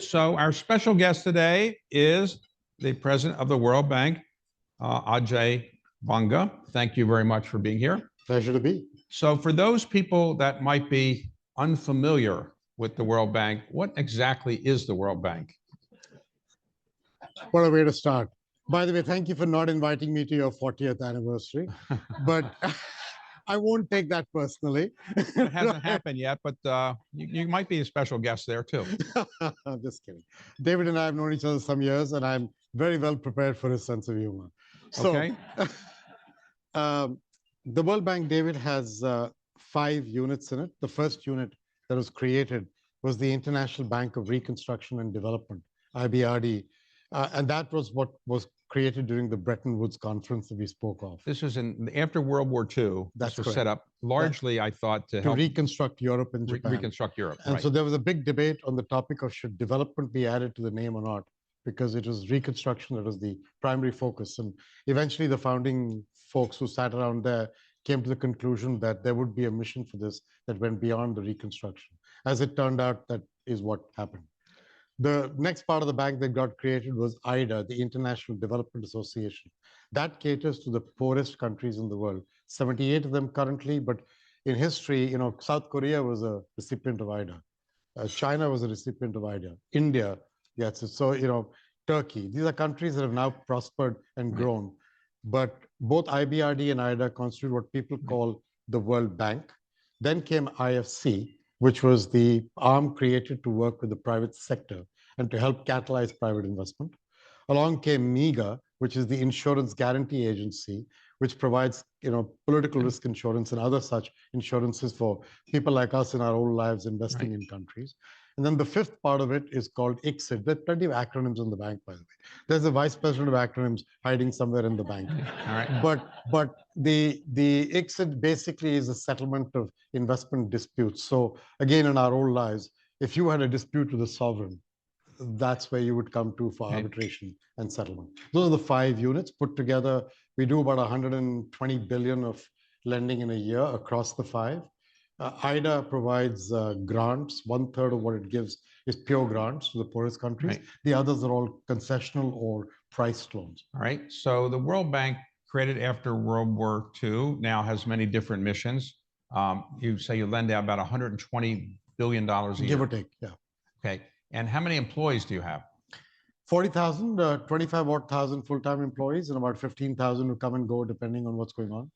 So our special guest today is the president of the World Bank, Ajay Banga. Thank you very much for being here. Pleasure to be. So for those people that might be unfamiliar with the World Bank, what exactly is the World Bank? What a way to start. By the way, thank you for not inviting me to your 40th anniversary, but I won't take that personally. It hasn't happened yet, but you might be a special guest there too. I'm just kidding. David and I have known each other some years, and I'm very well prepared for his sense of humor. So, Okay. The World Bank, David, has 5 units in it. The first unit that was created was the International Bank of Reconstruction and Development, IBRD. And that was what was created during the Bretton Woods conference that we spoke of. This was after World War II. That's this was correct. set up largely, I thought, to help reconstruct Europe and Japan. Reconstruct Europe. And right. so there was a big debate on the topic of should development be added to the name or not, because it was reconstruction that was the primary focus. And eventually the founding folks who sat around there came to the conclusion that there would be a mission for this that went beyond the reconstruction. As it turned out, that is what happened. The next part of the bank that got created was IDA, the International Development Association. That caters to the poorest countries in the world. 78 of them currently, but in history, South Korea was a recipient of IDA. China was a recipient of IDA. India gets it. So, Turkey. These are countries that have now prospered and grown. But both IBRD and IDA constitute what people call the World Bank. Then came IFC, which was the arm created to work with the private sector and to help catalyze private investment. Along came MIGA, which is the Insurance Guarantee Agency, which provides political risk insurance and other such insurances for people like us in our old lives investing in countries. And then the fifth part of it is called ICSID. There are plenty of acronyms in the bank, by the way. There's a vice president of acronyms hiding somewhere in the bank. All right. But the ICSID basically is a settlement of investment disputes. So again, in our old lives, if you had a dispute with a sovereign, that's where you would come to for arbitration and settlement. Those are the 5 units put together. We do about 120 billion of lending in a year across the 5. IDA provides grants. 1/3 of what it gives is pure grants to the poorest countries. Right. The others are all concessional or priced loans. All right. So the World Bank, created after World War II, now has many different missions. You say you lend out about $120 billion a year. Give or take, yeah. Okay. And how many employees do you have? 40,000, 25,000 full-time employees, and about 15,000 who come and go depending on what's going on.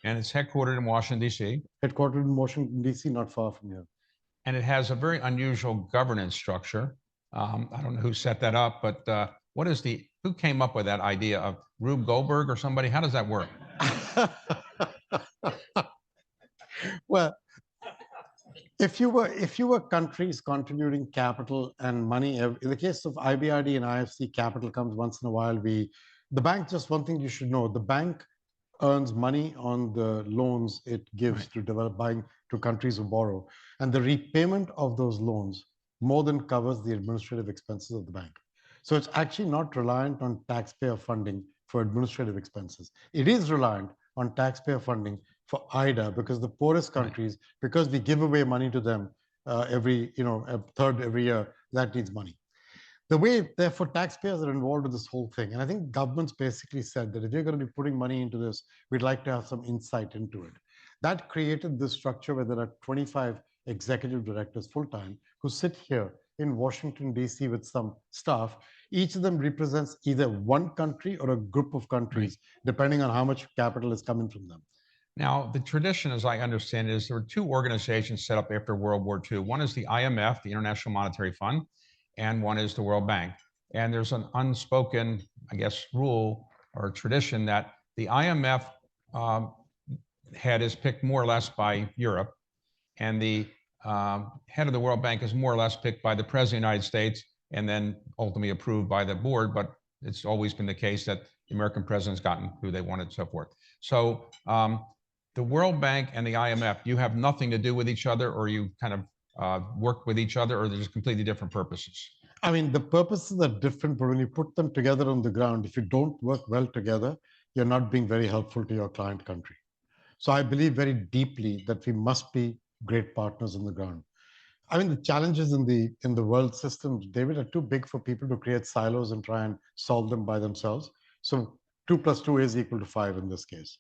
And it's headquartered in Washington, D.C. Headquartered in Washington, D.C., not far from here. And it has a very unusual governance structure. I don't know who set that up, but who came up with that idea of Rube Goldberg or somebody? How does that work? Well, if you were countries contributing capital and money, in the case of IBRD and IFC, capital comes once in a while. The bank, just one thing you should know, the bank earns money on the loans it gives to buying to countries who borrow. And the repayment of those loans more than covers the administrative expenses of the bank. So it's actually not reliant on taxpayer funding for administrative expenses. It is reliant on taxpayer funding for IDA, because the poorest countries, because we give away money to them a third every year, that needs money. The way, therefore, taxpayers are involved with this whole thing. And I think governments basically said that if you're going to be putting money into this, we'd like to have some insight into it. That created this structure where there are 25 executive directors full-time who sit here in Washington, D.C. with some staff. Each of them represents either one country or a group of countries, depending on how much capital is coming from them. Now, the tradition, as I understand it, is there were 2 organizations set up after World War II. One is the IMF, the International Monetary Fund, and one is the World Bank. And there's an unspoken, I guess, rule or tradition that the IMF head is picked more or less by Europe, and the head of the World Bank is more or less picked by the President of the United States and then ultimately approved by the board. But it's always been the case that the American president's gotten who they wanted and so forth. So the World Bank and the IMF, you have nothing to do with each other, or you kind of work with each other, or they're just completely different purposes? I mean, the purposes are different, but when you put them together on the ground, if you don't work well together, you're not being very helpful to your client country. So I believe very deeply that we must be great partners on the ground. I mean, the challenges in the world system, David, are too big for people to create silos and try and solve them by themselves. So 2 + 2 is equal to 5 in this case.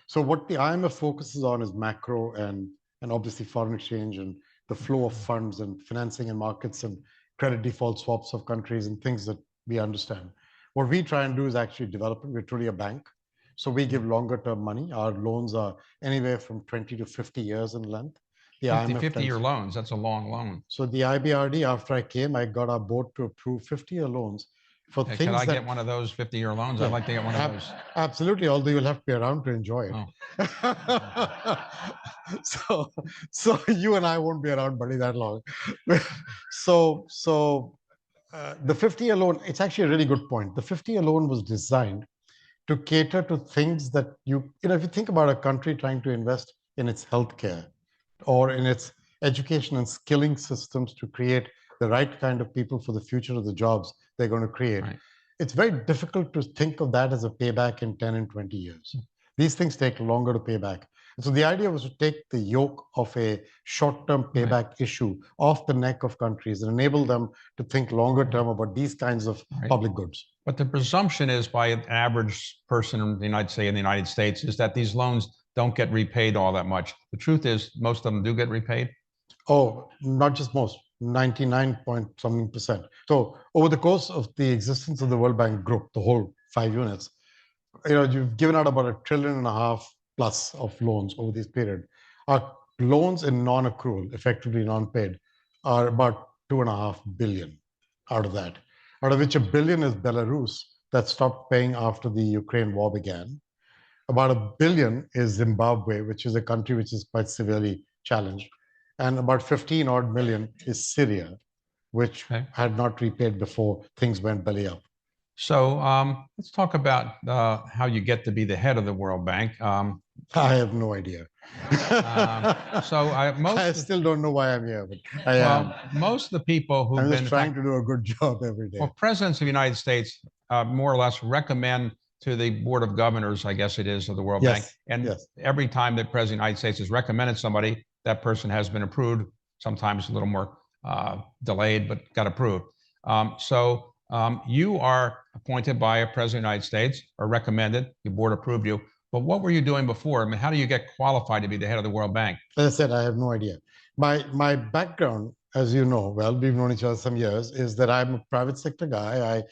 So what the IMF focuses on is macro and obviously foreign exchange and the flow of funds and financing and markets and credit default swaps of countries and things that we understand. What we try and do is actually development. We're truly a bank. So we give longer term money. Our loans are anywhere from 20 to 50 years in length. The 50-year loans, that's a long loan. So the IBRD, after I came, I got our board to approve 50-year loans for Okay, things could I that... get one of those 50-year loans? Yeah, I'd like to get one of those. Absolutely, although you'll have to be around to enjoy it. Oh. So you and I won't be around, buddy, that long. The 50-year loan, it's actually a really good point. The 50-year loan was designed to cater to things that if you think about a country trying to invest in its healthcare or in its education and skilling systems to create the right kind of people for the future of the jobs they're going to create. Right. It's very difficult to think of that as a payback in 10 and 20 years. These things take longer to pay back. And so the idea was to take the yoke of a short-term payback issue off the neck of countries and enable them to think longer term about these kinds of public goods. But the presumption is by an average person in the United States is that these loans don't get repaid all that much. The truth is most of them do get repaid. Oh, not just most, 99 point something percent. So over the course of the existence of the World Bank Group, the whole 5 units, you've given out about $1.5 trillion plus of loans over this period. Our loans in non-accrual, effectively non-paid, are about $2.5 billion out of that, out of which $1 billion is Belarus that stopped paying after the Ukraine war began. About $1 billion is Zimbabwe, which is a country which is quite severely challenged. And about 15 odd million is Syria, which had not repaid before things went belly up. So let's talk about how you get to be the head of the World Bank. I have no idea. I still don't know why I'm here, but I am. Most of the people who've been trying to do a good job every day. Well, presidents of the United States more or less recommend to the Board of Governors, I guess it is, of the World Bank. And every time the President of the United States has recommended somebody, that person has been approved, sometimes a little more delayed, but got approved. You are appointed by a President of the United States or recommended, the board approved you. But what were you doing before? I mean, how do you get qualified to be the head of the World Bank? As I said, I have no idea. My background, as you know, well, we've known each other some years, is that I'm a private sector guy.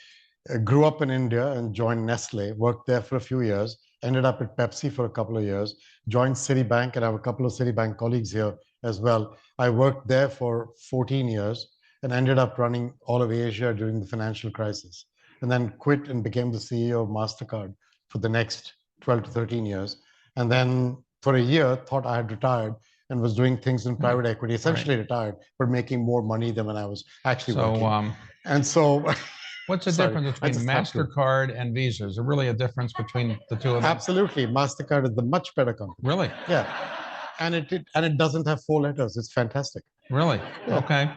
I grew up in India and joined Nestle, worked there for a few years, ended up at Pepsi for a couple of years, joined Citibank, and I have a couple of Citibank colleagues here as well. I worked there for 14 years and ended up running all of Asia during the financial crisis, and then quit and became the CEO of MasterCard for the next 12 to 13 years. And then for a year, thought I had retired and was doing things in private equity, essentially retired, but making more money than when I was actually working. And so... What's the difference between MasterCard and Visa? Is there really a difference between the two of them? Absolutely. MasterCard is the much better company. Really? Yeah. And it doesn't have 4 letters. It's fantastic. Really? Yeah. Okay.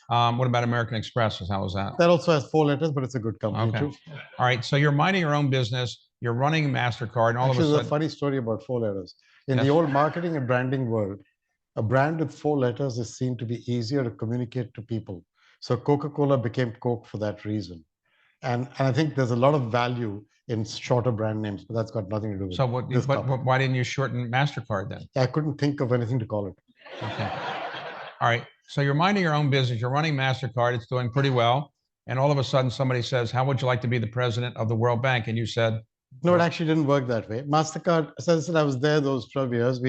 What about American Express? How was that? That also has 4 letters, but it's a good company too. All right. So you're minding your own business. You're running MasterCard, and all of a sudden... There's a funny story about 4 letters. In the old marketing and branding world, a brand with 4 letters is seen to be easier to communicate to people. So Coca-Cola became Coke for that reason. And I think there's a lot of value in shorter brand names, but that's got nothing to do with it. So why didn't you shorten MasterCard then? I couldn't think of anything to call it. Okay. All right. So you're minding your own business. You're running MasterCard. It's doing pretty well. And all of a sudden somebody says, how would you like to be the president of the World Bank? And you said... No, it actually didn't work that way. MasterCard, as I said, I was there those 12 years.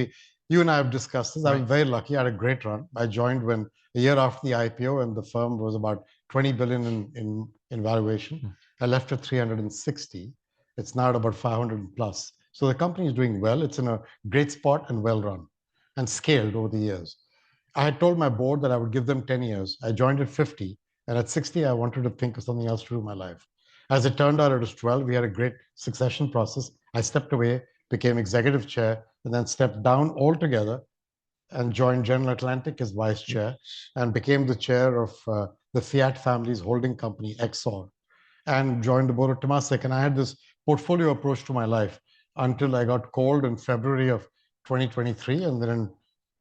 You and I have discussed this. I was very lucky. I had a great run. I joined a year after the IPO, and the firm was about 20 billion in valuation. I left at 360. It's now at about 500 plus. So the company is doing well. It's in a great spot and well run and scaled over the years. I had told my board that I would give them 10 years. I joined at 50, and at 60, I wanted to think of something else to do in my life. As it turned out, it was 12. We had a great succession process. I stepped away, became executive chair, and then stepped down altogether and joined General Atlantic as vice chair and became the chair of the Fiat family's holding company, Exor, and joined the board of Temasek. And I had this portfolio approach to my life until I got called in February of 2023. And then a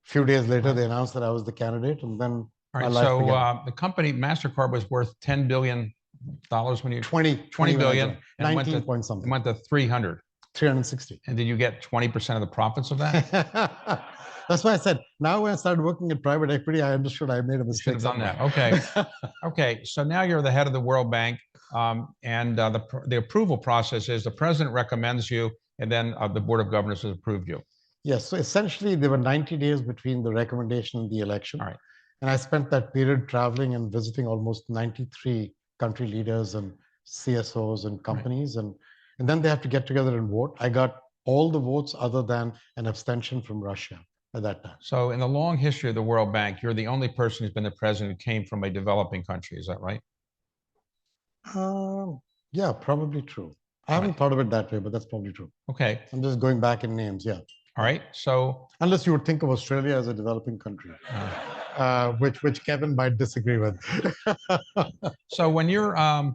few days later, they announced that I was the candidate. And then All my right. life So began. the company MasterCard was worth $10 billion when you 20 20 when I billion joined. and 19 point it something. went to 300. 360. And did you get 20% of the profits of that? That's why I said, now when I started working in private equity, I understood I made a You should mistake have done somewhere. that. Okay. Okay. So now you're the head of the World Bank, and the approval process is the president recommends you, and then the board of governors has approved you. Yes. So essentially, there were 90 days between the recommendation and the election. All right. And I spent that period traveling and visiting almost 93 country leaders and CSOs and companies. Right. And then they have to get together and vote. I got all the votes other than an abstention from Russia at that time. So in the long history of the World Bank, you're the only person who's been the president who came from a developing country. Is that right? Yeah, probably true. I haven't thought of it that way, but that's probably true. Okay. I'm just going back in names. Yeah. All right. So unless you would think of Australia as a developing country, which Kevin might disagree with. So when you're all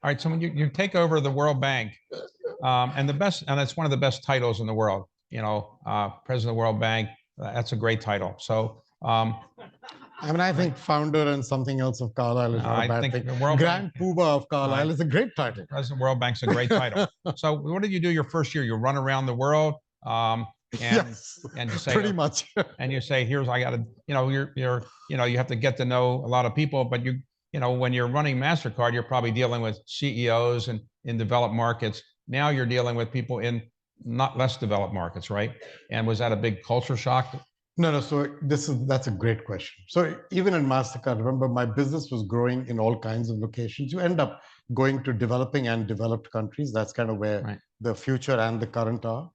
right, so when you take over the World Bank, and it's one of the best titles in the world, president of the World Bank, that's a great title. So I mean, I think founder and something else of Carlyle is not a bad thing. Grand Poobah of Carlyle is a great title. President of the World Bank's a great title. So what did you do your first year? You run around the world, and yes, and you say pretty much. And you say, here's I got to, you have to get to know a lot of people, but when you're running MasterCard, you're probably dealing with CEOs and in developed markets. Now you're dealing with people in not less developed markets, right? And was that a big culture shock? No. So that's a great question. So even in MasterCard, remember my business was growing in all kinds of locations. You end up going to developing and developed countries. That's kind of where the future and the current are.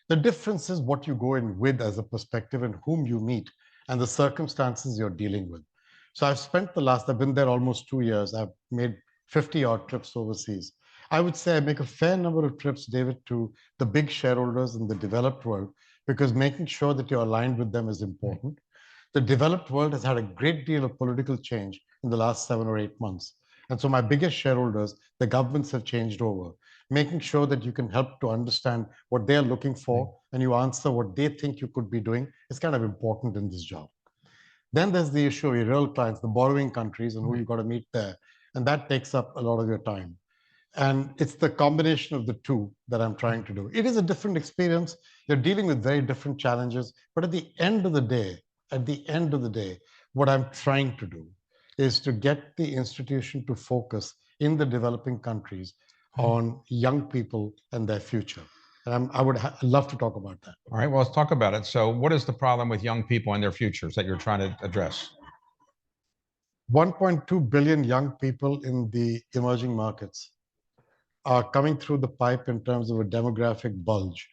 The difference is what you go in with as a perspective and whom you meet and the circumstances you're dealing with. So I've been there almost 2 years. I've made 50 odd trips overseas. I would say I make a fair number of trips, David, to the big shareholders in the developed world, because making sure that you're aligned with them is important. The developed world has had a great deal of political change in the last 7 or 8 months. And so my biggest shareholders, the governments have changed over. Making sure that you can help to understand what they're looking for and you answer what they think you could be doing is kind of important in this job. Then there's the issue of your real clients, the borrowing countries and who you've got to meet there. And that takes up a lot of your time. And it's the combination of the two that I'm trying to do. It is a different experience. You're dealing with very different challenges. But at the end of the day, what I'm trying to do is to get the institution to focus in the developing countries on young people and their future. And I would love to talk about that. All right, well, let's talk about it. So what is the problem with young people and their futures that you're trying to address? 1.2 billion young people in the emerging markets are coming through the pipe in terms of a demographic bulge,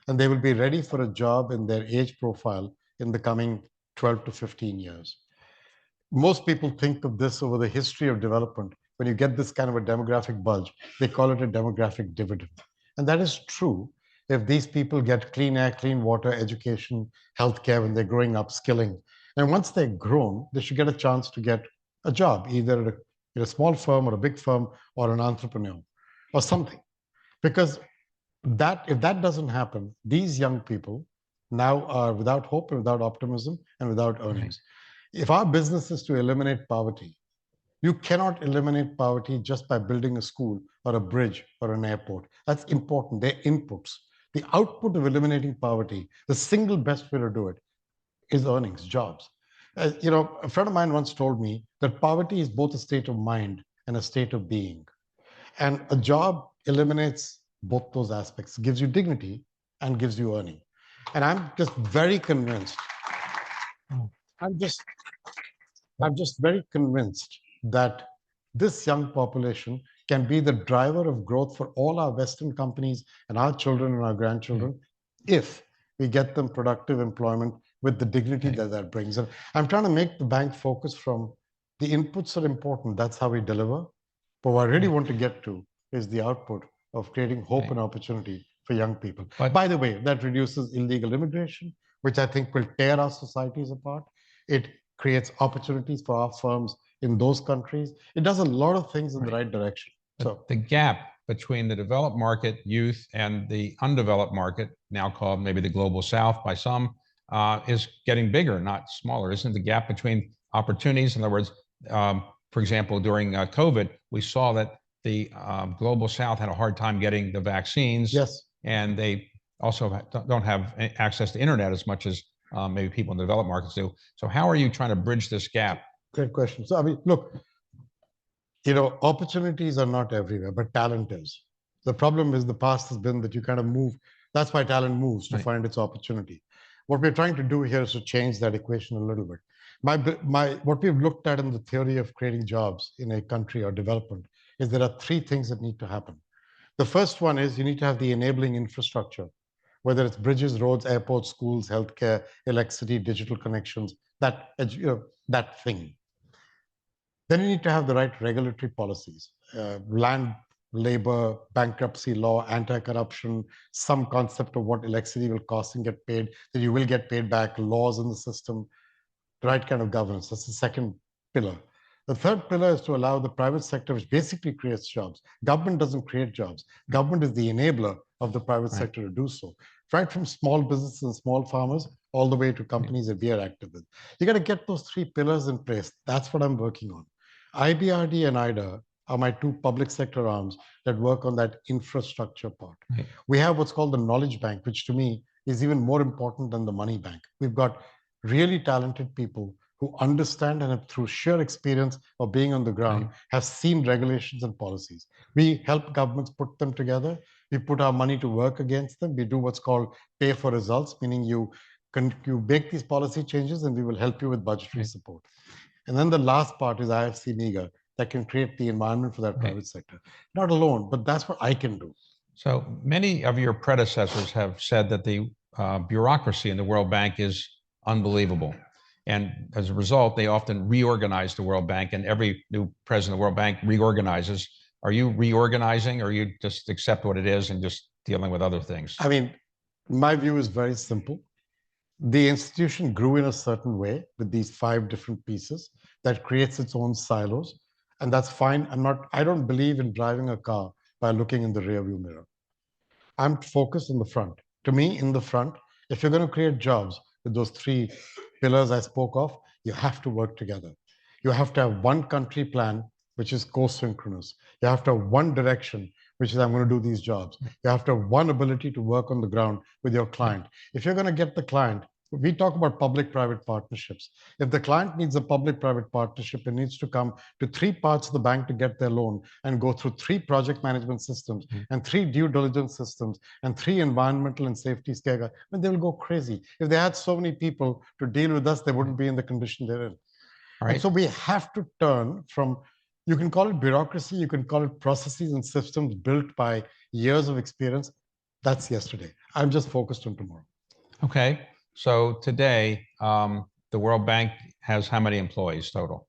and they will be ready for a job in their age profile in the coming 12 to 15 years. Most people think of this over the history of development. When you get this kind of a demographic bulge, they call it a demographic dividend. And that is true if these people get clean air, clean water, education, healthcare when they're growing up, skilling. And once they're grown, they should get a chance to get a job, either at a small firm or a big firm or an entrepreneur or something. Because if that doesn't happen, these young people now are without hope and without optimism and without earnings. If our business is to eliminate poverty, you cannot eliminate poverty just by building a school or a bridge or an airport. That's important. They're inputs. The output of eliminating poverty, the single best way to do it is earnings, jobs. A friend of mine once told me that poverty is both a state of mind and a state of being. And a job eliminates both those aspects, gives you dignity and gives you earning. And I'm just very convinced. I'm just very convinced that this young population can be the driver of growth for all our Western companies and our children and our grandchildren if we get them productive employment with the dignity that brings. And I'm trying to make the bank focus from the inputs are important. That's how we deliver. But what I really want to get to is the output of creating hope and opportunity for young people. By the way, that reduces illegal immigration, which I think will tear our societies apart. It creates opportunities for our firms in those countries. It does a lot of things in the right direction. So the gap between the developed market youth and the undeveloped market, now called maybe the global South by some, is getting bigger, not smaller. Isn't the gap between opportunities? In other words, for example, during COVID, we saw that the global South had a hard time getting the vaccines. Yes. And they also don't have access to internet as much as maybe people in the developed markets do. So how are you trying to bridge this gap? Great question. So, I mean, look, opportunities are not everywhere, but talent is. The problem is the past has been that you kind of move. That's why talent moves to find its opportunity. What we're trying to do here is to change that equation a little bit. What we've looked at in the theory of creating jobs in a country or development is there are three things that need to happen. The first one is you need to have the enabling infrastructure, whether it's bridges, roads, airports, schools, healthcare, electricity, digital connections, that thing. Then you need to have the right regulatory policies, land, labor, bankruptcy law, anti-corruption, some concept of what electricity will cost and get paid, that you will get paid back, laws in the system, the right kind of governance. That's the second pillar. The third pillar is to allow the private sector, which basically creates jobs. Government doesn't create jobs. Government is the enabler of the private sector to do so. Right from small businesses and small farmers all the way to companies that we are active with. You got to get those three pillars in place. That's what I'm working on. IBRD and IDA are my two public sector arms that work on that infrastructure part. We have what's called the knowledge bank, which to me is even more important than the money bank. We've got really talented people who understand and have, through sheer experience of being on the ground, have seen regulations and policies. We help governments put them together. We put our money to work against them. We do what's called pay for results, meaning you make these policy changes and we will help you with budgetary support. And then the last part is IFC MEGA that can create the environment for that private sector. Not alone, but that's what I can do. So many of your predecessors have said that the bureaucracy in the World Bank is unbelievable. And as a result, they often reorganize the World Bank, and every new president of the World Bank reorganizes. Are you reorganizing, or you just accept what it is and just dealing with other things? I mean, my view is very simple. The institution grew in a certain way with these 5 different pieces that creates its own silos, and that's fine. I don't believe in driving a car by looking in the rearview mirror. I'm focused in the front. To me, in the front, if you're going to create jobs with those 3 pillars I spoke of, you have to work together. You have to have one country plan, which is co-synchronous. You have to have one direction, which is I'm going to do these jobs. You have to have one ability to work on the ground with your client. If you're going to get the client, we talk about public-private partnerships. If the client needs a public-private partnership, it needs to come to 3 parts of the bank to get their loan and go through 3 project management systems and 3 due diligence systems and 3 environmental and safety scale. And they will go crazy. If they had so many people to deal with us, they wouldn't be in the condition they're in. And so we have to turn from, you can call it bureaucracy, you can call it processes and systems built by years of experience. That's yesterday. I'm just focused on tomorrow. Okay. So today, the World Bank has how many employees total?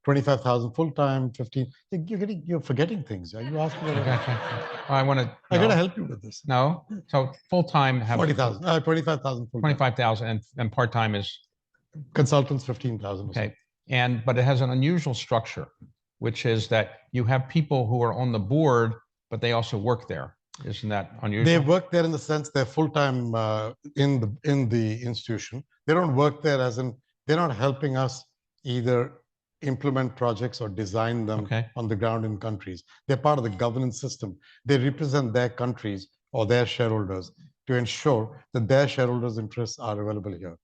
25,000 full-time, 15. You're forgetting things. You asked me. I want to. I got to help you with this. No. So full-time. 40,000. 25,000 full-time. 25,000, and part-time is? Consultants, 15,000. Okay. But it has an unusual structure, which is that you have people who are on the board, but they also work there. Isn't that unusual? They work there in the sense they're full-time in the institution. They don't work there as in, they're not helping us either implement projects or design them on the ground in countries. They're part of the governance system. They represent their countries or their shareholders to ensure that their shareholders' interests are available here.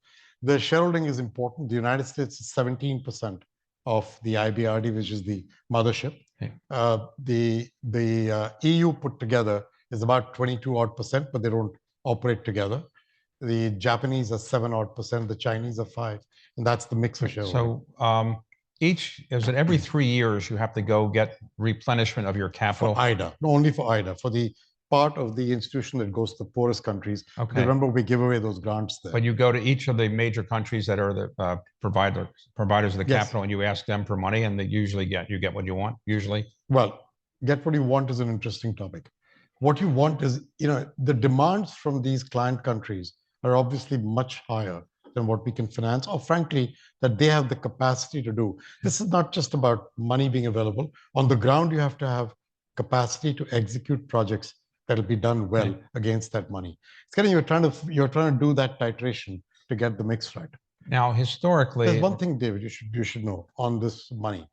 The shareholding is important. The United States is 17% of the IBRD, which is the mothership. The EU put together is about 22% but they don't operate together. The Japanese are 7% the Chinese are 5%, and that's the mix of shareholding. So is it every 3 years you have to go get replenishment of your capital? For IDA, only for IDA, for the part of the institution that goes to the poorest countries. Remember, we give away those grants there. But you go to each of the major countries that are the providers of the capital, and you ask them for money, and they usually you get what you want, usually? Well, get what you want is an interesting topic. What you want is, the demands from these client countries are obviously much higher than what we can finance, or frankly, that they have the capacity to do. This is not just about money being available. On the ground, you have to have capacity to execute projects that'll be done well against that money. It's kind of, you're trying to do that titration to get the mix right. Now, historically, There's one thing, David, you should know on this money.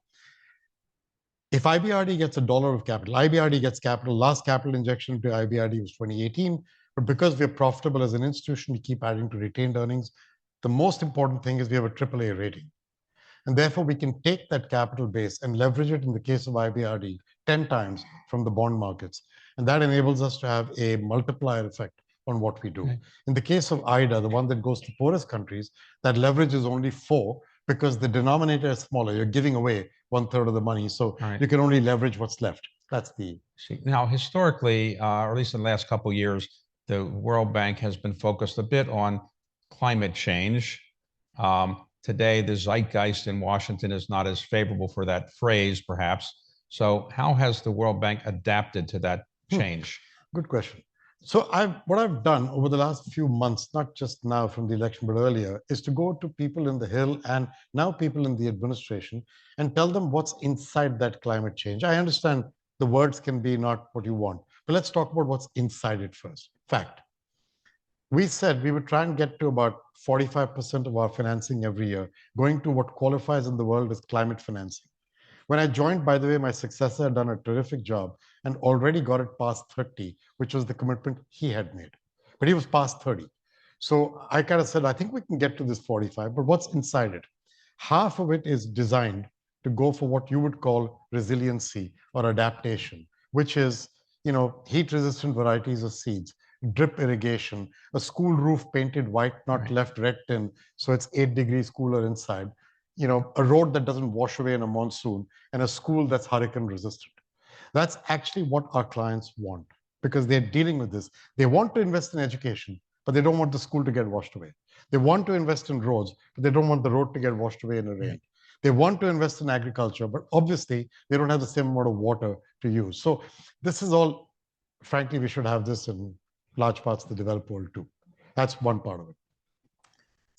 If IBRD gets $1 of capital, IBRD gets capital, last capital injection to IBRD was 2018, but because we're profitable as an institution, we keep adding to retained earnings. The most important thing is we have a AAA rating. And therefore, we can take that capital base and leverage it in the case of IBRD 10 times from the bond markets. And that enables us to have a multiplier effect on what we do. Okay. In the case of IDA, the one that goes to poorest countries, that leverage is only 4 because the denominator is smaller. You're giving away 1/3 of the money. So Right. you can only leverage what's left. That's the. See, now, historically, or at least in the last couple of years, the World Bank has been focused a bit on climate change. Today, the zeitgeist in Washington is not as favorable for that phrase, perhaps. So how has the World Bank adapted to that change? Good question. So what I've done over the last few months, not just now from the election, but earlier, is to go to people in the Hill and now people in the administration and tell them what's inside that climate change. I understand the words can be not what you want, but let's talk about what's inside it first. Fact. We said we would try and get to about 45% of our financing every year, going to what qualifies in the world as climate financing. When I joined, by the way, my successor had done a terrific job and already got it past 30, which was the commitment he had made. But he was past 30. So I kind of said, I think we can get to this 45, but what's inside it? Half of it is designed to go for what you would call resiliency or adaptation, which is, heat-resistant varieties of seeds, drip irrigation, a school roof painted white, not Right. left red tin, so it's 8 degrees cooler inside, a road that doesn't wash away in a monsoon, and a school that's hurricane resistant. That's actually what our clients want because they're dealing with this. They want to invest in education, but they don't want the school to get washed away. They want to invest in roads, but they don't want the road to get washed away in a rain. They want to invest in agriculture, but obviously they don't have the same amount of water to use. So this is all, frankly, we should have this in large parts of the developed world too. That's one part of it.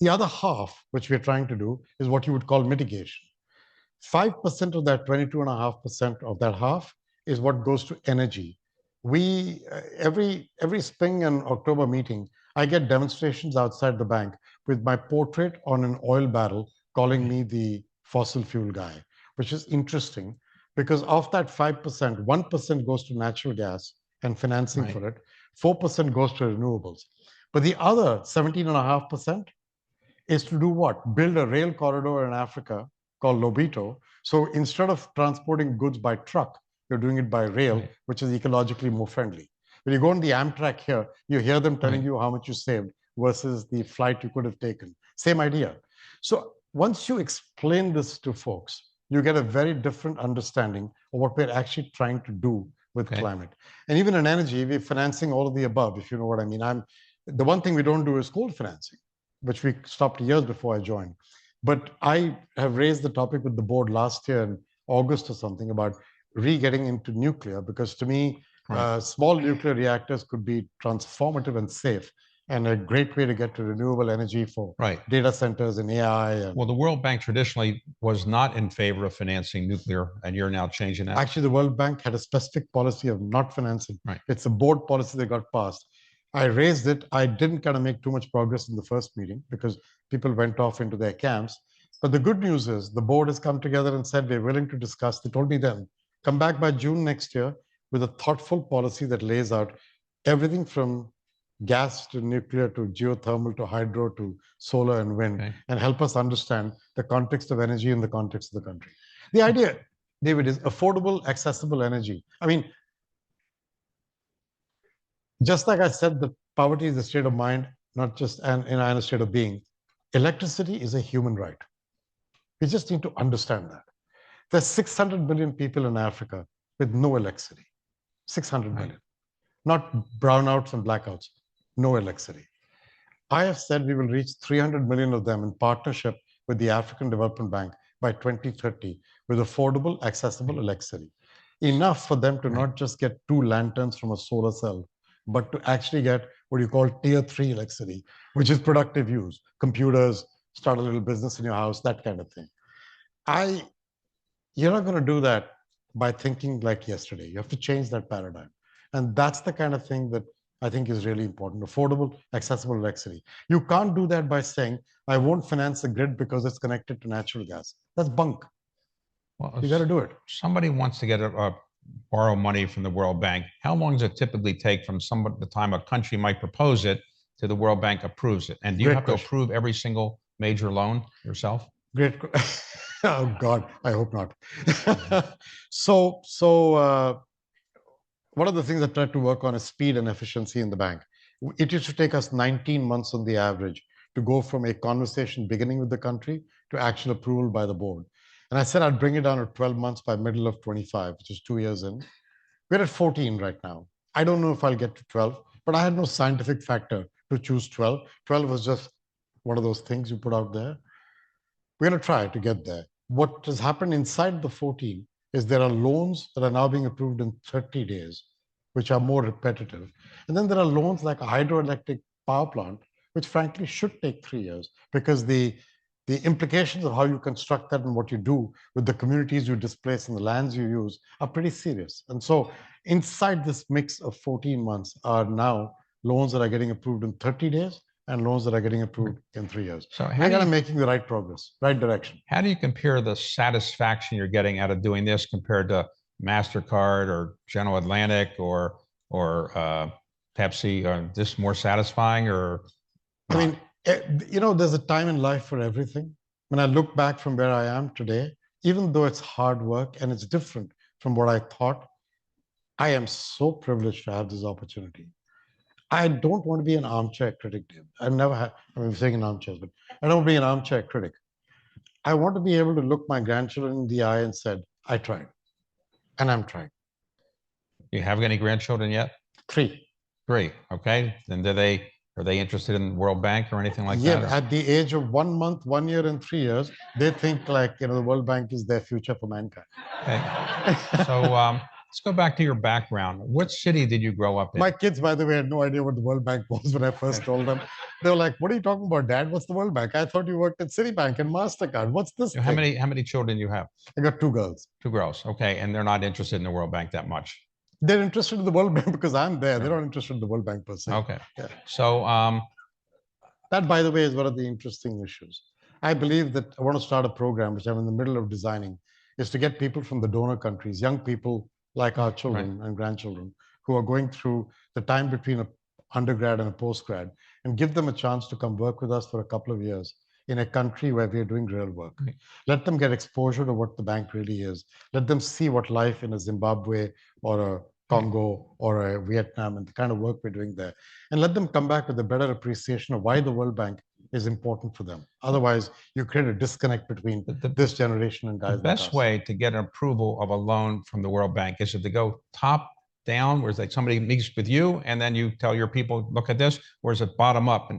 The other half, which we're trying to do, is what you would call mitigation. 5% of that 22.5% of that half is what goes to energy. We every spring and October meeting, I get demonstrations outside the bank with my portrait on an oil barrel calling me the fossil fuel guy, which is interesting because of that 5%, 1% goes to natural gas and financing Right. for it, 4% goes to renewables. But the other 17.5% is to do what? Build a rail corridor in Africa called Lobito. So instead of transporting goods by truck, you're doing it by rail, Right. which is ecologically more friendly. When you go on the Amtrak here, you hear them telling Right. you how much you saved versus the flight you could have taken. Same idea. So once you explain this to folks, you get a very different understanding of what we're actually trying to do with Okay. climate. And even in energy, we're financing all of the above, if you know what I mean. The one thing we don't do is coal financing, which we stopped years before I joined. But I have raised the topic with the board last year in August or something about re-getting into nuclear, because to me, Right. small nuclear reactors could be transformative and safe and a great way to get to renewable energy for Right. data centers and AI. And Well, the World Bank traditionally was not in favor of financing nuclear, and you're now changing that. actually, the World Bank had a specific policy of not financing. Right. It's a board policy that got passed. I raised it. I didn't kind of make too much progress in the first meeting because people went off into their camps. But the good news is the board has come together and said we're willing to discuss. They told me then, come back by June next year with a thoughtful policy that lays out everything from gas to nuclear to geothermal to hydro to solar and wind, Okay. and help us understand the context of energy in the context of the country. The idea, David, is affordable, accessible energy. I mean, just like I said, that poverty is a state of mind, not just a state of being. Electricity is a human right. We just need to understand that. There's 600 million people in Africa with no electricity. 600 Right. million. Not brownouts and blackouts, no electricity. I have said we will reach 300 million of them in partnership with the African Development Bank by 2030 with affordable, accessible electricity. Enough for them to not just get 2 lanterns from a solar cell, but to actually get what you call tier 3 electricity, which is productive use, computers, start a little business in your house, that kind of thing. You're not going to do that by thinking like yesterday. You have to change that paradigm. And that's the kind of thing that I think is really important. Affordable, accessible electricity. You can't do that by saying, I won't finance the grid because it's connected to natural gas. That's bunk. Well, You got to do it. somebody wants to get borrow money from the World Bank. How long does it typically take from the time a country might propose it to the World Bank approves it? And do you Great have question. to approve every single major loan yourself? Great. Oh God, I hope not. So, one of the things I tried to work on is speed and efficiency in the bank. It used to take us 19 months on the average to go from a conversation beginning with the country to actual approval by the board. And I said I'd bring it down to 12 months by middle of 25, which is 2 years in. We're at 14 right now. I don't know if I'll get to 12, but I had no scientific factor to choose 12. 12 was just one of those things you put out there. We're going to try to get there. What has happened inside the 14 is there are loans that are now being approved in 30 days, which are more repetitive. And then there are loans like a hydroelectric power plant, which frankly should take 3 years because the implications of how you construct that and what you do with the communities you displace and the lands you use are pretty serious. And so inside this mix of 14 months are now loans that are getting approved in 30 days and loans that are getting approved in 3 years. So we're kind of making the right progress, right direction. How do you compare the satisfaction you're getting out of doing this compared to MasterCard or General Atlantic or Pepsi? Are this more satisfying or not? I mean, there's a time in life for everything. When I look back from where I am today, even though it's hard work and it's different from what I thought, I am so privileged to have this opportunity. I don't want to be an armchair critic. I've never had, I'm saying in armchairs, but I don't want to be an armchair critic. I want to be able to look my grandchildren in the eye and said, I tried, and I'm trying. You have any grandchildren yet? 3. 3. Okay. And are they interested in World Bank or anything like Yeah, that? at the age of 1 month, 1 year, and 3 years, they think like the World Bank is their future for mankind. Okay. So let's go back to your background. What city did you grow up in? My kids, by the way, had no idea what the World Bank was when I first told them. They were like, "What are you talking about, Dad? What's the World Bank? I thought you worked at Citibank and Mastercard. What's this?" How many children do you have? I got 2 girls. 2 girls. Okay, and they're not interested in the World Bank that much. They're interested in the World Bank because I'm there. They're not interested in the World Bank per se. Okay. Yeah. So that, by the way, is one of the interesting issues. I believe that I want to start a program, which I'm in the middle of designing, is to get people from the donor countries, young people like our children and grandchildren, who are going through the time between an undergrad and a postgrad, and give them a chance to come work with us for a couple of years in a country where we are doing real work. Let them get exposure to what the bank really is. Let them see what life in a Zimbabwe or a Congo or a Vietnam and the kind of work we're doing there. And let them come back with a better appreciation of why the World Bank is important for them. Otherwise, you create a disconnect between this generation and guys like us. The best way to get an approval of a loan from the World Bank is it to go top down, where it's like somebody meets with you and then you tell your people, look at this, or is it bottom up?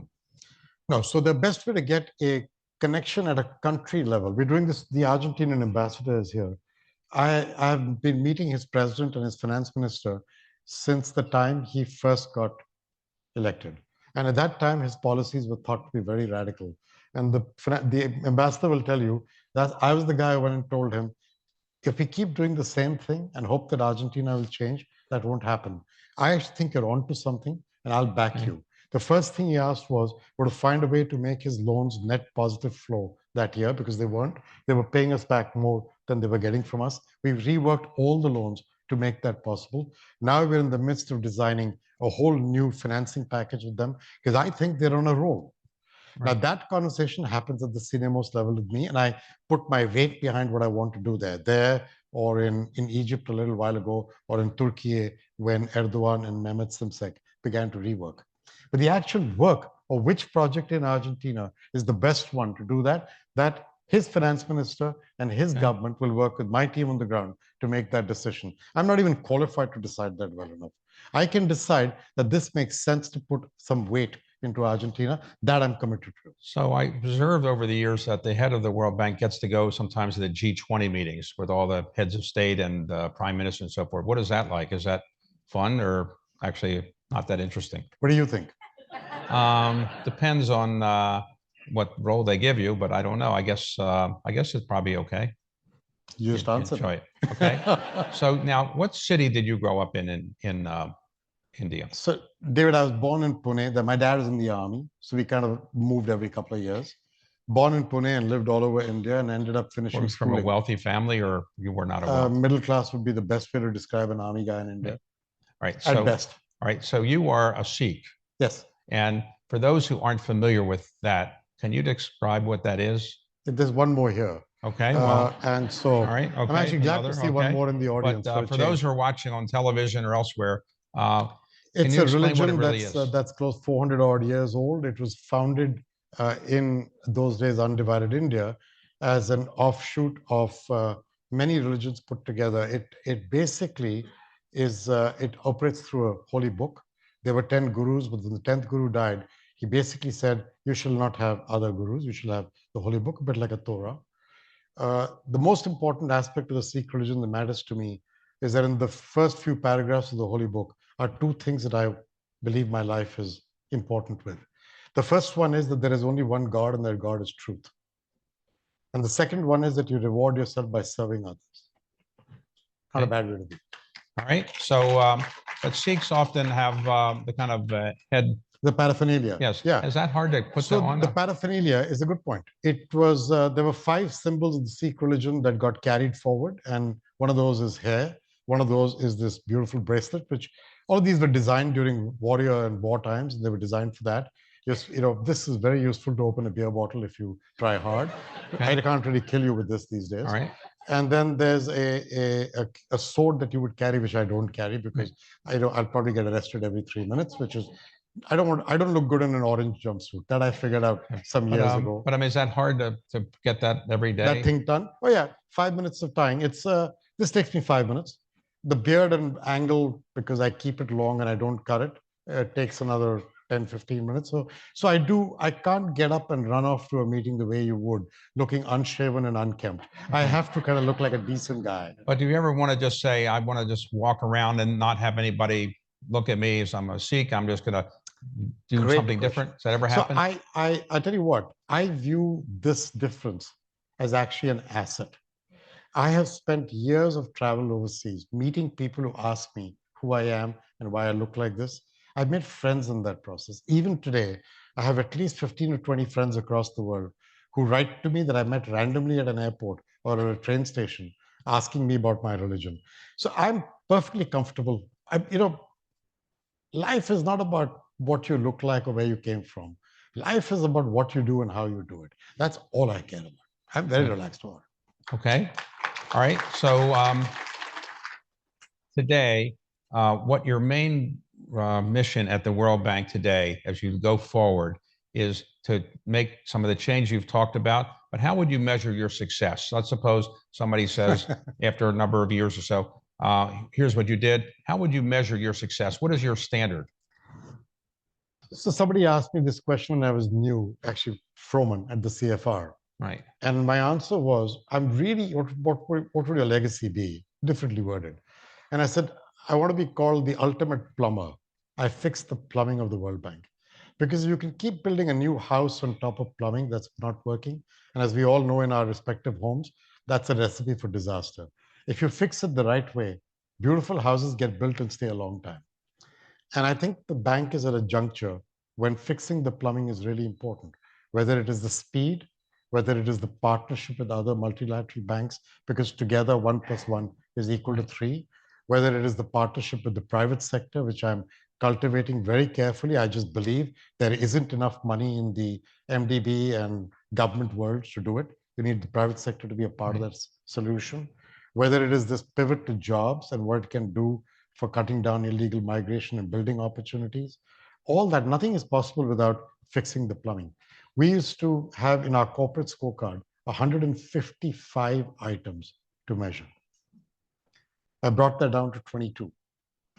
No, so the best way to get a connection at a country level, we're doing this, the Argentinian ambassador is here. I've been meeting his president and his finance minister since the time he first got elected. And at that time, his policies were thought to be very radical. And the ambassador will tell you that I was the guy who went and told him, if we keep doing the same thing and hope that Argentina will change, that won't happen. I actually think you're onto something and I'll back you. The first thing he asked was to find a way to make his loans net positive flow that year because they weren't. They were paying us back more than they were getting from us. We reworked all the loans to make that possible. Now we're in the midst of designing a whole new financing package with them because I think they're on a roll. Now that conversation happens at the senior-most level with me, and I put my weight behind what I want to do there or in Egypt a little while ago, or in Turkey when Erdogan and Mehmet Simsek began to rework. But the actual work of which project in Argentina is the best one to do that his finance minister and his government will work with my team on the ground to make that decision. I'm not even qualified to decide that well enough. I can decide that this makes sense to put some weight into Argentina, that I'm committed to. So I observed over the years that the head of the World Bank gets to go sometimes to the G20 meetings with all the heads of state and prime minister and so forth. What is that like? Is that fun or actually not that interesting? What do you think? Depends on what role they give you, but I don't know. I guess it's probably okay. You just answered. Enjoy it. Okay. So now, what city did you grow up in India? So, David, I was born in Pune. My dad is in the army, so we kind of moved every couple of years. Born in Pune and lived all over India, and ended up finishing From a schooling. wealthy family, or you were not a wealthy? Middle class would be the best way to describe an army guy in India. Right. At So, best. all right. So you are a Sikh. Yes. And for those who aren't familiar with that, can you describe what that is? There's one more here. Okay. Well, and so all right. Okay. I'm actually glad to see one okay. more in the audience. But for those who are watching on television or elsewhere, it's you a explain what it religion really is? that's close 400 odd years old. It was founded in those days, undivided India, as an offshoot of many religions put together. It basically is it operates through a holy book. There were 10 gurus, but when the 10th guru died, he basically said, "You shall not have other gurus. You shall have the holy book, a bit like a Torah." The most important aspect of the Sikh religion that matters to me is that in the first few paragraphs of the holy book are two things that I believe my life is important with. The first one is that there is only one God, and that God is truth. And the second one is that you reward yourself by serving others. Not a bad way to be. All right. So, but Sikhs often have the kind of head. The paraphernalia. Yes. Yeah. Is that hard to put that on? The paraphernalia is a good point. It was there were 5 symbols of the Sikh religion that got carried forward, and one of those is hair. One of those is this beautiful bracelet, which all of these were designed during warrior and war times, and they were designed for that. Just, this is very useful to open a beer bottle if you try hard. Okay. I can't really kill you with this these days. All right. And then there's a sword that you would carry, which I don't carry because I'll probably get arrested every 3 minutes, which is I don't look good in an orange jumpsuit. That I figured out some years ago. But I mean, is that hard to get that every day? That thing done? Oh yeah, 5 minutes of tying. It's this takes me 5 minutes. The beard and angle, because I keep it long and I don't cut it, takes another 10, 15 minutes. So I can't get up and run off to a meeting the way you would, looking unshaven and unkempt. I have to kind of look like a decent guy. But do you ever want to just say, I want to just walk around and not have anybody look at me as I'm a Sikh, I'm just going to do something different? Does that ever happen? So I tell you what, I view this difference as actually an asset. I have spent years of travel overseas, meeting people who ask me who I am and why I look like this. I've made friends in that process. Even today, I have at least 15 or 20 friends across the world who write to me that I met randomly at an airport or at a train station asking me about my religion. So I'm perfectly comfortable. Life is not about what you look like or where you came from. Life is about what you do and how you do it. That's all I care about. I'm very relaxed about it. Okay. All right. So today, what your main mission at the World Bank today, as you go forward, is to make some of the change you've talked about. But how would you measure your success? Let's suppose somebody says after a number of years or so, here's what you did. How would you measure your success? What is your standard? So somebody asked me this question when I was new, actually, Froman at the CFR. Right. And my answer was, I'm really, what would your legacy be? Differently worded. And I said, I want to be called the ultimate plumber. I fixed the plumbing of the World Bank. Because you can keep building a new house on top of plumbing that's not working. And as we all know in our respective homes, that's a recipe for disaster. If you fix it the right way, beautiful houses get built and stay a long time. And I think the bank is at a juncture when fixing the plumbing is really important, whether it is the speed, whether it is the partnership with other multilateral banks, because together 1 + 1 is equal to 3, whether it is the partnership with the private sector, which I'm cultivating very carefully. I just believe there isn't enough money in the MDB and government worlds to do it. You need the private sector to be a part of that solution. Whether it is this pivot to jobs and what it can do for cutting down illegal migration and building opportunities, all that, nothing is possible without fixing the plumbing. We used to have in our corporate scorecard 155 items to measure. I brought that down to 22.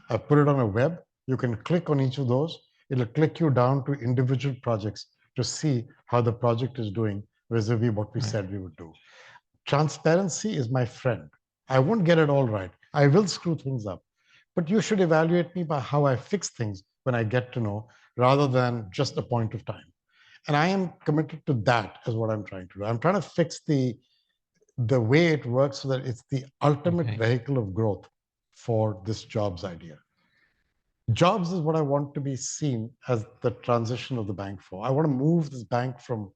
I put it on a web. You can click on each of those. It'll click you down to individual projects to see how the project is doing vis-a-vis what we said we would do. Transparency is my friend. I won't get it all right. I will screw things up. But you should evaluate me by how I fix things when I get to know, rather than just a point of time. And I am committed to that as what I'm trying to do. I'm trying to fix the way it works so that it's the ultimate vehicle of growth for this jobs idea. Jobs is what I want to be seen as the transition of the bank for. I want to move this bank from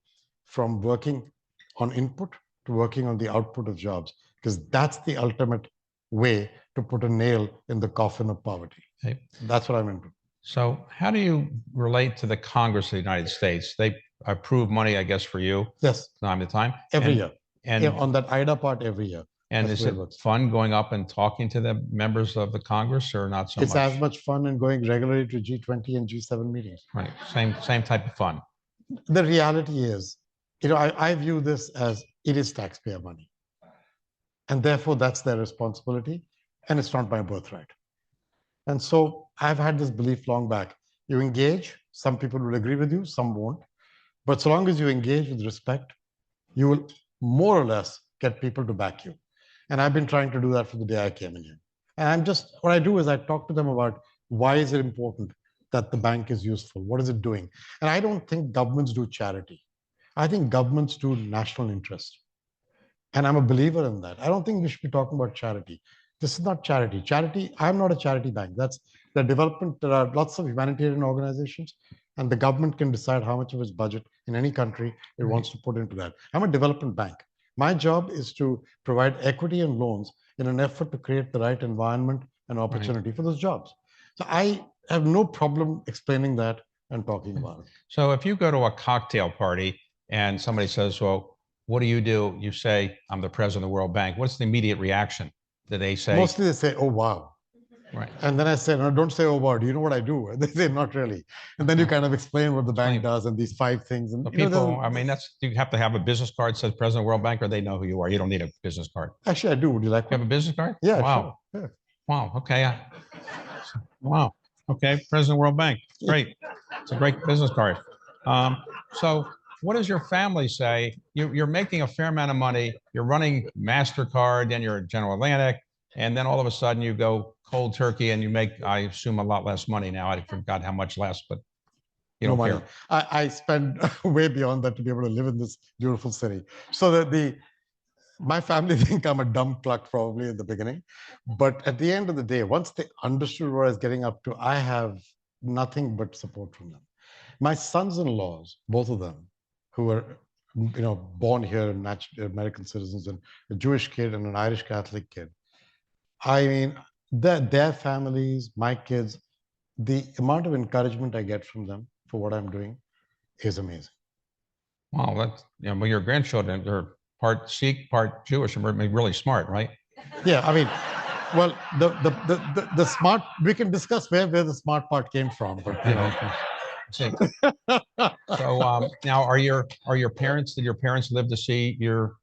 working on input to working on the output of jobs, because that's the ultimate way to put a nail in the coffin of poverty. Okay. That's what I'm into. So how do you relate to the Congress of the United States? They approve money, I guess, for you Yes, time to time. every And- year. And Yeah, on that IDA part every year. and That's is the way it it works. fun going up and talking to the members of the Congress or not so It's much? as much fun and going regularly to G20 and G7 meetings. Right. Same type of fun. The reality is, I view this as it is taxpayer money. And therefore, that's their responsibility. And it's not my birthright. And so I've had this belief long back. You engage, some people will agree with you, some won't. But so long as you engage with respect, you will more or less get people to back you. And I've been trying to do that from the day I came in here. And what I do is I talk to them about why is it important that the bank is useful? What is it doing? And I don't think governments do charity. I think governments do national interest. And I'm a believer in that. I don't think we should be talking about charity. This is not charity. Charity, I'm not a charity bank. That's the development. There are lots of humanitarian organizations, and the government can decide how much of its budget in any country it wants to put into that. I'm a development bank. My job is to provide equity and loans in an effort to create the right environment and opportunity for those jobs. So I have no problem explaining that and talking about it. So if you go to a cocktail party and somebody says, well, what do? You say, I'm the president of the World Bank. What's the immediate reaction? Do they say? Mostly they say, oh, wow. Right. And then I said, no, don't say, oh, wow, do you know what I do? And they say, not really. And then you kind of explain what the bank does and these 5 things. And people, I mean, you have to have a business card that says President of the World Bank, or they know who you are. You don't need a business card. Actually, I do. Would you like You have a business card? Yeah, Wow. sure. Yeah. Wow. Okay. Wow. Okay. President of the World Bank. Great. It's a great business card. So what does your family say? You're making a fair amount of money. You're running MasterCard, then you're at General Atlantic, and then all of a sudden you go cold turkey and you make, I assume, a lot less money now. I forgot how much less, but you don't care. I spend way beyond that to be able to live in this beautiful city. So that my family think I'm a dumb cluck probably in the beginning. But at the end of the day, once they understood what I was getting up to, I have nothing but support from them. My sons-in-laws, both of them, who were born here and American citizens, and a Jewish kid and an Irish Catholic kid. I mean, their families, my kids, the amount of encouragement I get from them for what I'm doing is amazing. Wow, that's well, your grandchildren, they're part Sikh, part Jewish, and really smart, right? Yeah, I mean, well, the smart, we can discuss where the smart part came from, but So now, did your parents live to see your?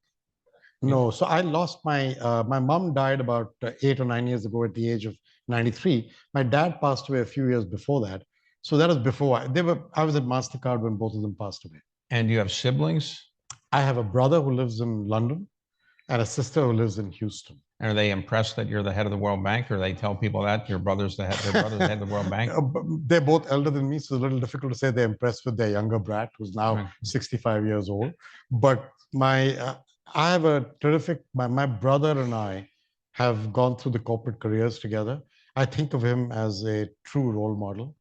No, so I lost my mom died about 8 or 9 years ago at the age of 93. My dad passed away a few years before that. So that was before I was at MasterCard when both of them passed away. And you have siblings? I have a brother who lives in London and a sister who lives in Houston. And are they impressed that you're the head of the World Bank, or they tell people that your brother's the head of the World Bank? They're both elder than me, so it's a little difficult to say they're impressed with their younger brat, who's now 65 years old. But I have a terrific, my brother and I have gone through the corporate careers together. I think of him as a true role model,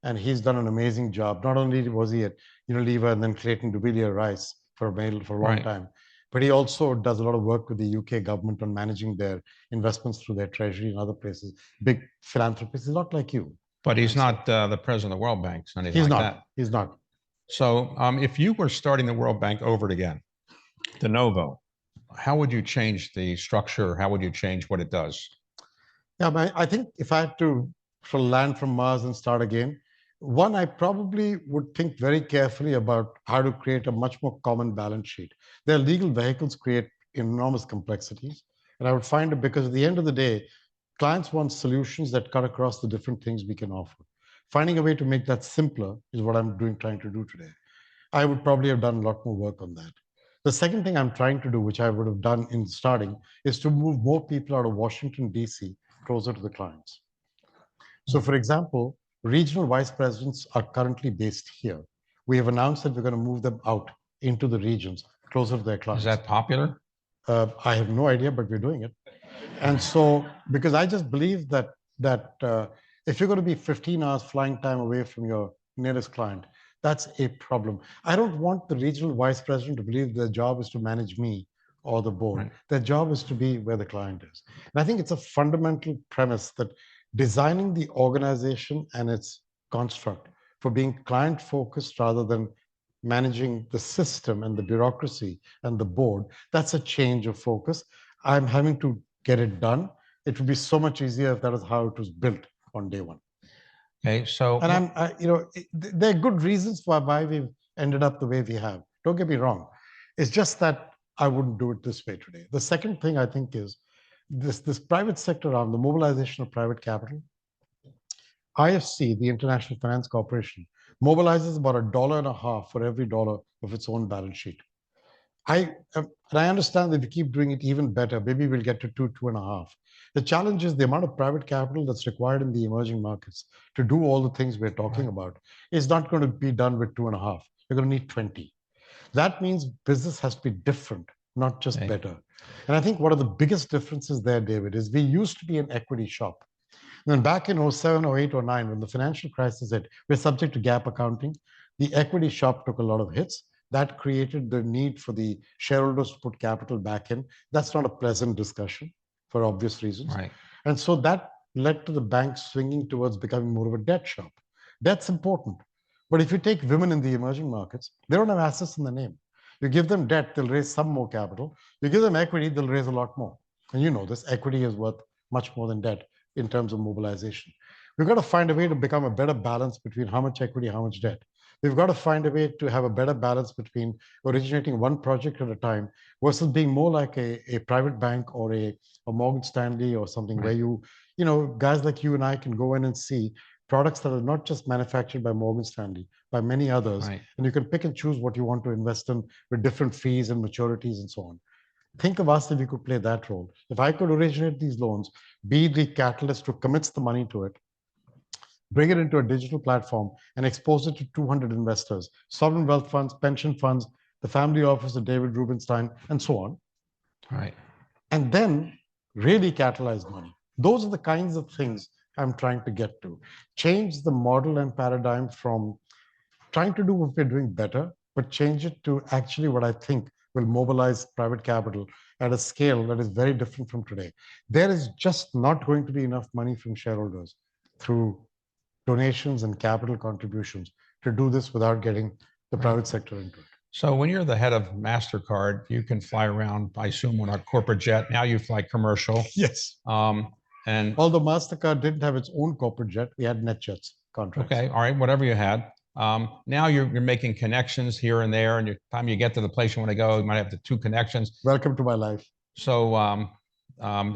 and he's done an amazing job. Not only was he at Unilever and then Clayton Dubilier Rice for a long time, but he also does a lot of work with the UK government on managing their investments through their treasury and other places. Big philanthropist. He's not like you. But he's not the president of the World Bank. He's not. He's not. So if you were starting the World Bank over again, de novo, how would you change the structure? How would you change what it does? Yeah, I think if I had to land from Mars and start again, one, I probably would think very carefully about how to create a much more common balance sheet. Their legal vehicles create enormous complexities. And I would find it because at the end of the day, clients want solutions that cut across the different things we can offer. Finding a way to make that simpler is what I'm trying to do today. I would probably have done a lot more work on that. The second thing I'm trying to do, which I would have done in starting, is to move more people out of Washington, D.C. closer to the clients. So for example, regional vice presidents are currently based here. We have announced that we're going to move them out into the regions closer to their clients. Is that popular? I have no idea, but we're doing it. And so, because I just believe that If you're going to be 15 hours flying time away from your nearest client, that's a problem. I don't want the regional vice president to believe their job is to manage me or the board. Right. Their job is to be where the client is. And I think it's a fundamental premise that designing the organization and its construct for being client focused rather than managing the system and the bureaucracy and the board, that's a change of focus. I'm having to get it done. It would be so much easier if that is how it was built on day one. Okay. So, And there are good reasons for why we've ended up the way we have. Don't get me wrong. It's just that I wouldn't do it this way today. The second thing I think is this private sector arm, the mobilization of private capital. IFC, the International Finance Corporation, mobilizes about $1.50 for every dollar of its own balance sheet. And I understand that if we keep doing it even better, maybe we'll get to 2.5. The challenge is the amount of private capital that's required in the emerging markets to do all the things we're talking about is not going to be done with 2.5. You're going to need 20. That means business has to be different, not just better. And I think one of the biggest differences there, David, is we used to be an equity shop. And then back in 07, 08, or 09, when the financial crisis hit, we're subject to gap accounting. The equity shop took a lot of hits. That created the need for the shareholders to put capital back in. That's not a pleasant discussion for obvious reasons. right. And so that led to the bank swinging towards becoming more of a debt shop. Debt's important. But if you take women in the emerging markets, they don't have assets in the name. You give them debt, they'll raise some more capital. You give them equity, they'll raise a lot more. And you know this, equity is worth much more than debt in terms of mobilization. We've got to find a way to become a better balance between how much equity, how much debt. We've got to find a way to have a better balance between originating one project at a time versus being more like a private bank or a Morgan Stanley or something where guys like you and I can go in and see products that are not just manufactured by Morgan Stanley, by many others, Right. and you can pick and choose what you want to invest in with different fees and maturities and so on. Think of us if we could play that role. If I could originate these loans, be the catalyst who commits the money to it, bring it into a digital platform and expose it to 200 investors, sovereign wealth funds, pension funds, the family office of David Rubenstein, and so on. Right. And then really catalyze money. Those are the kinds of things I'm trying to get to. Change the model and paradigm from trying to do what we're doing better, but change it to actually what I think will mobilize private capital at a scale that is very different from today. There is just not going to be enough money from shareholders through donations and capital contributions to do this without getting the private sector into it. So when you're the head of MasterCard, you can fly around, I assume, on a corporate jet. Now you fly commercial. Yes. And although MasterCard didn't have its own corporate jet, we had NetJets contracts. Okay, all right, whatever you had. Now you're making connections here and there, and the time you get to the place you want to go, you might have the two connections. Welcome to my life. So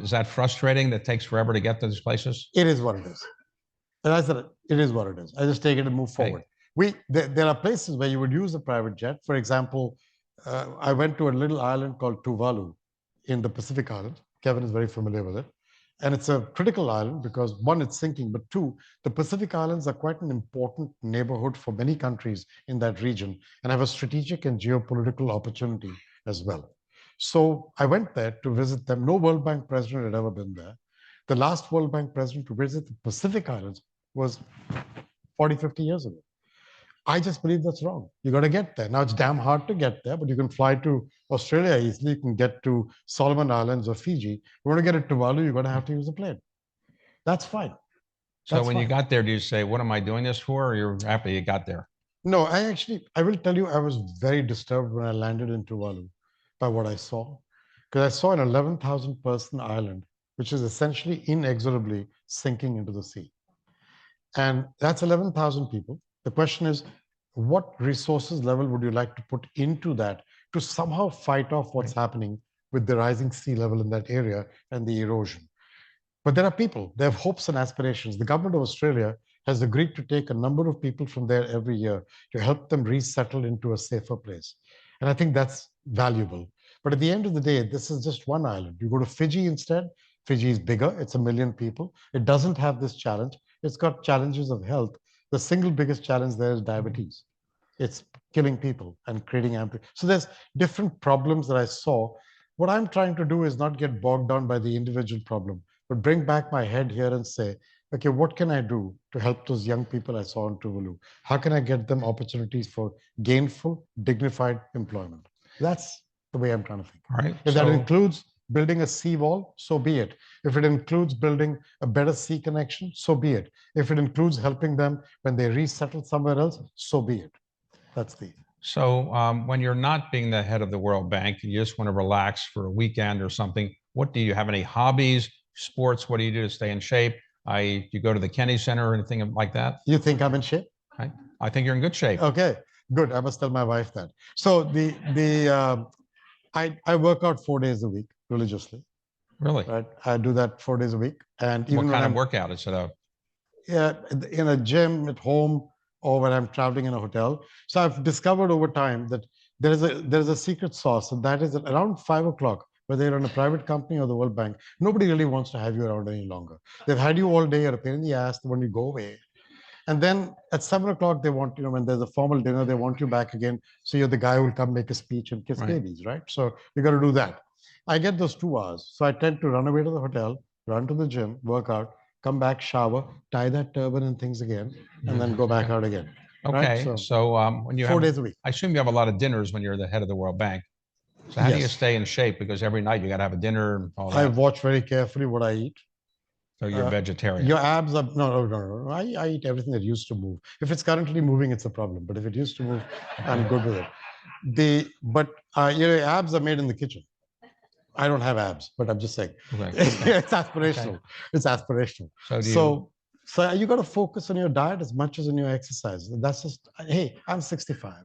is that frustrating that it takes forever to get to these places? It is what it is. And I said, it is what it is. I just take it and move forward. There are places where you would use a private jet. For example, I went to a little island called Tuvalu in the Pacific Islands. Kevin is very familiar with it. And it's a critical island because one, it's sinking, but two, the Pacific Islands are quite an important neighborhood for many countries in that region and have a strategic and geopolitical opportunity as well. So I went there to visit them. No World Bank president had ever been there. The last World Bank president to visit the Pacific Islands was 40, 50 years ago. I just believe that's wrong. You got to get there. Now, it's damn hard to get there, but you can fly to Australia easily. You can get to Solomon Islands or Fiji. You want to get to Tuvalu, you're going to have to use a plane. That's fine. So when you got there, do you say, what am I doing this for? Or you're happy you got there? No, I will tell you, I was very disturbed when I landed in Tuvalu by what I saw. Because I saw an 11,000 person island, which is essentially inexorably sinking into the sea. And that's 11,000 people. The question is, what resources level would you like to put into that to somehow fight off what's happening with the rising sea level in that area and the erosion? But there are people, they have hopes and aspirations. The government of Australia has agreed to take a number of people from there every year to help them resettle into a safer place. And I think that's valuable. But at the end of the day, this is just one island. You go to Fiji instead. Fiji is bigger. It's 1 million people. It doesn't have this challenge. It's got challenges of health. The single biggest challenge there is diabetes. It's killing people and creating So there's different problems that I saw. What I'm trying to do is not get bogged down by the individual problem, but bring back my head here and say, okay, what can I do to help those young people I saw in Tuvalu? How can I get them opportunities for gainful, dignified employment? That's the way I'm trying to think. All right. If that So, includes building a seawall, so be it. If it includes building a better sea connection, so be it. If it includes helping them when they resettle somewhere else, so be it. That's the when you're not being the head of the World Bank and you just want to relax for a weekend or something, what do you have any hobbies, sports? What do you do to stay in shape? You go to the Kennedy Center or anything like that? You think I'm in shape? I think you're in good shape. Okay, good. I must tell my wife that. So I work out 4 days a week religiously. Really? Right, I do that 4 days a week, and even What when kind of I'm workout? Is it a yeah, in a gym at home or when I'm traveling in a hotel. So I've discovered over time that there is a secret sauce, and that is that around 5 o'clock, whether you're in a private company or the World Bank, nobody really wants to have you around any longer. They've had you all day, you're a pain in the ass when you go away. And then at 7 o'clock, they want, when there's a formal dinner, they want you back again. So you're the guy who will come make a speech and kiss Right. babies, right? So you got to do that. I get those 2 hours. So I tend to run away to the hotel, run to the gym, work out, come back, shower, tie that turban and things again, and then go back out again. Right? okay? When you 4 days a week. I assume you have a lot of dinners when you're the head of the World Bank. So how do you Yes. stay in shape? Because every night you got to have a dinner and all I that. watch very carefully what I eat. So you're vegetarian. Your abs are no. I eat everything that used to move. If it's currently moving, it's a problem. But if it used to move, I'm good with it. Your abs are made in the kitchen. I don't have abs, but I'm just saying. Okay. It's aspirational. Okay. It's aspirational. So you got to focus on your diet as much as on your exercise. That's just, hey, I'm 65.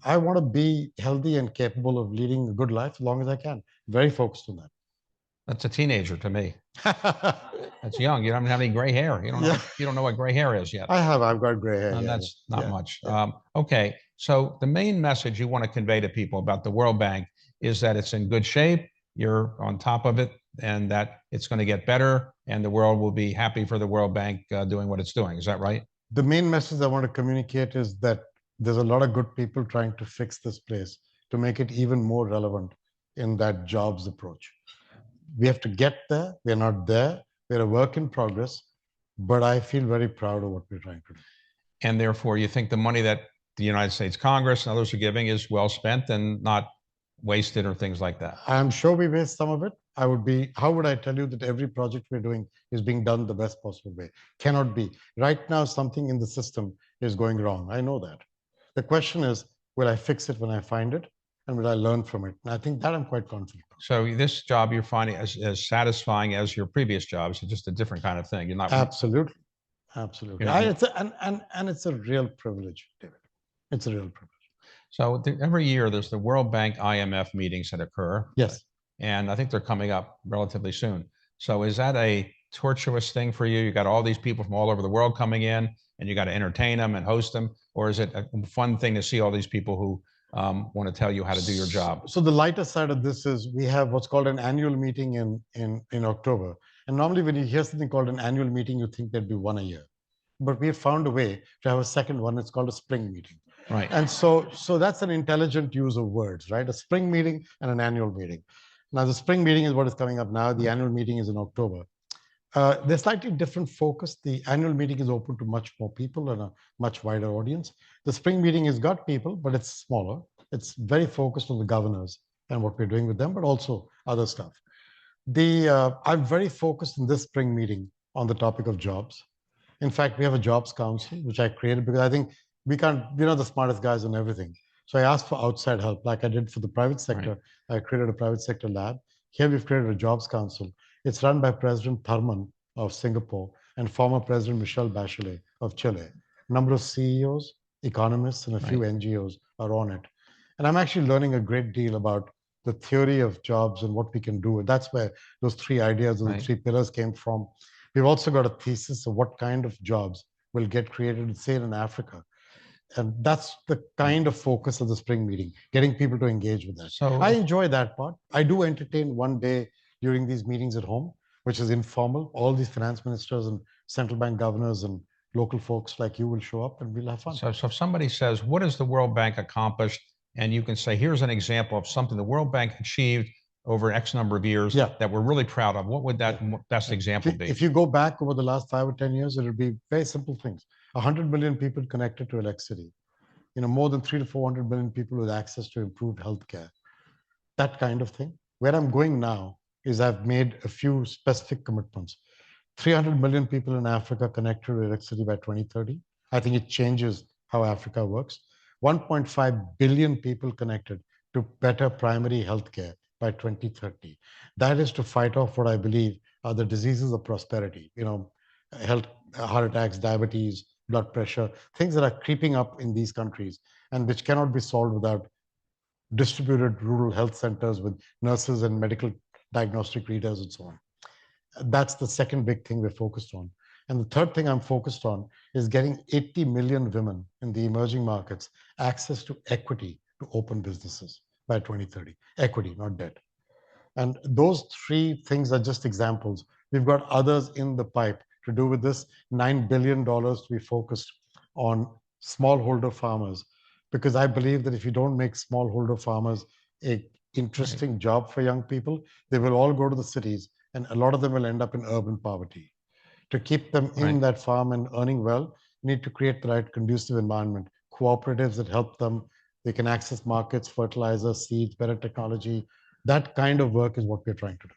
I want to be healthy and capable of leading a good life as long as I can. Very focused on that. That's a teenager to me. That's young. You don't have any gray hair. You don't know. Yeah. You don't know what gray hair is yet. I've got gray hair. And Yeah, that's not much. yeah. Okay. So the main message you want to convey to people about the World Bank is that it's in good shape. You're on top of it, and that it's going to get better, and the world will be happy for the World Bank doing what it's doing. Is that right? The main message I want to communicate is that there's a lot of good people trying to fix this place to make it even more relevant in that jobs approach. We have to get there. We're not there. We're a work in progress, but I feel very proud of what we're trying to do. And therefore, you think the money that the United States Congress and others are giving is well spent and not wasted or things like that? I'm sure we waste some of it. How would I tell you that every project we're doing is being done the best possible way? Cannot be. Right now, something in the system is going wrong. I know that. The question is, will I fix it when I find it? And will I learn from it? And I think that I'm quite confident. So this job you're finding as satisfying as your previous jobs. It's just a different kind of thing. You're not absolutely. It's a real privilege, David. It's a real privilege. So every year there's the World Bank IMF meetings that occur. Yes. And I think they're coming up relatively soon. So is that a tortuous thing for you? You got all these people from all over the world coming in and you got to entertain them and host them? Or is it a fun thing to see all these people who want to tell you how to do your job? So the lighter side of this is we have what's called an annual meeting in October. And normally when you hear something called an annual meeting, you think there'd be one a year. But we have found a way to have a second one. It's called a spring meeting. Right. And so that's an intelligent use of words, right? A spring meeting and an annual meeting. Now, the spring meeting is what is coming up now. The annual meeting is in October. They're slightly different focus. The annual meeting is open to much more people and a much wider audience. The spring meeting has got people, but it's smaller. It's very focused on the governors and what we're doing with them, but also other stuff. I'm very focused in this spring meeting on the topic of jobs. In fact, we have a jobs council, which I created because I think we're not the smartest guys on everything. So I asked for outside help, like I did for the private sector. Right. I created a private sector lab. Here we've created a jobs council. It's run by President Thurman of Singapore and former President Michelle Bachelet of Chile. A number of CEOs, economists, and a few NGOs are on it. And I'm actually learning a great deal about the theory of jobs and what we can do. And that's where those three ideas and the three pillars came from. We've also got a thesis of what kind of jobs will get created, say, in Africa. And that's the kind of focus of the spring meeting, getting people to engage with that. So I enjoy that part. I do entertain one day during these meetings at home, which is informal. All these finance ministers and central bank governors and local folks like you will show up and we'll have fun. So if somebody says, what has the World Bank accomplished? And you can say, here's an example of something the World Bank achieved over X number of years Yeah. that we're really proud of? What would that best example be? If you go back over the last 5 or 10 years, it'll be very simple things. 100 million people connected to electricity. More than 300 to 400 million people with access to improved healthcare. That kind of thing. Where I'm going now is I've made a few specific commitments. 300 million people in Africa connected to electricity by 2030. I think it changes how Africa works. 1.5 billion people connected to better primary healthcare by 2030. That is to fight off what I believe are the diseases of prosperity, heart attacks, diabetes, blood pressure, things that are creeping up in these countries and which cannot be solved without distributed rural health centers with nurses and medical diagnostic readers and so on. That's the second big thing we're focused on. And the third thing I'm focused on is getting 80 million women in the emerging markets access to equity to open businesses by 2030. Equity, not debt. And those three things are just examples. We've got others in the pipe to do with this. $9 billion to be focused on smallholder farmers, because I believe that if you don't make smallholder farmers an interesting job for young people, they will all go to the cities and a lot of them will end up in urban poverty. To keep them in that farm and earning well, you need to create the right conducive environment, cooperatives that help them. They can access markets, fertilizer, seeds, better technology. That kind of work is what we're trying to do.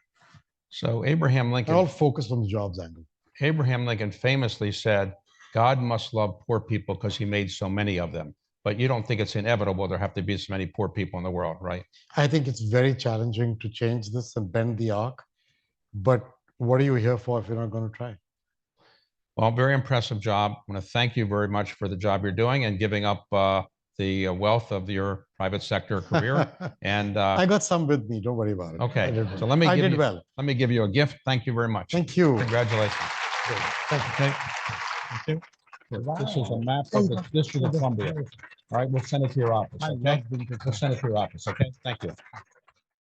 So Abraham Lincoln, all focused on the jobs angle. Abraham Lincoln famously said, God must love poor people because he made so many of them. But you don't think it's inevitable there have to be so many poor people in the world, right? I think it's very challenging to change this and bend the arc. But what are you here for if you're not going to try? Well, very impressive job. I want to thank you very much for the job you're doing and giving up the wealth of your private sector career. And I got some with me. Don't worry about it. Okay. So let me give you a gift. Thank you very much. Thank you. Congratulations. Thank you. Thank you. This is a map of the District of Columbia. All right, we'll send it to your office. Okay. We'll send it to your office. Okay. Thank you.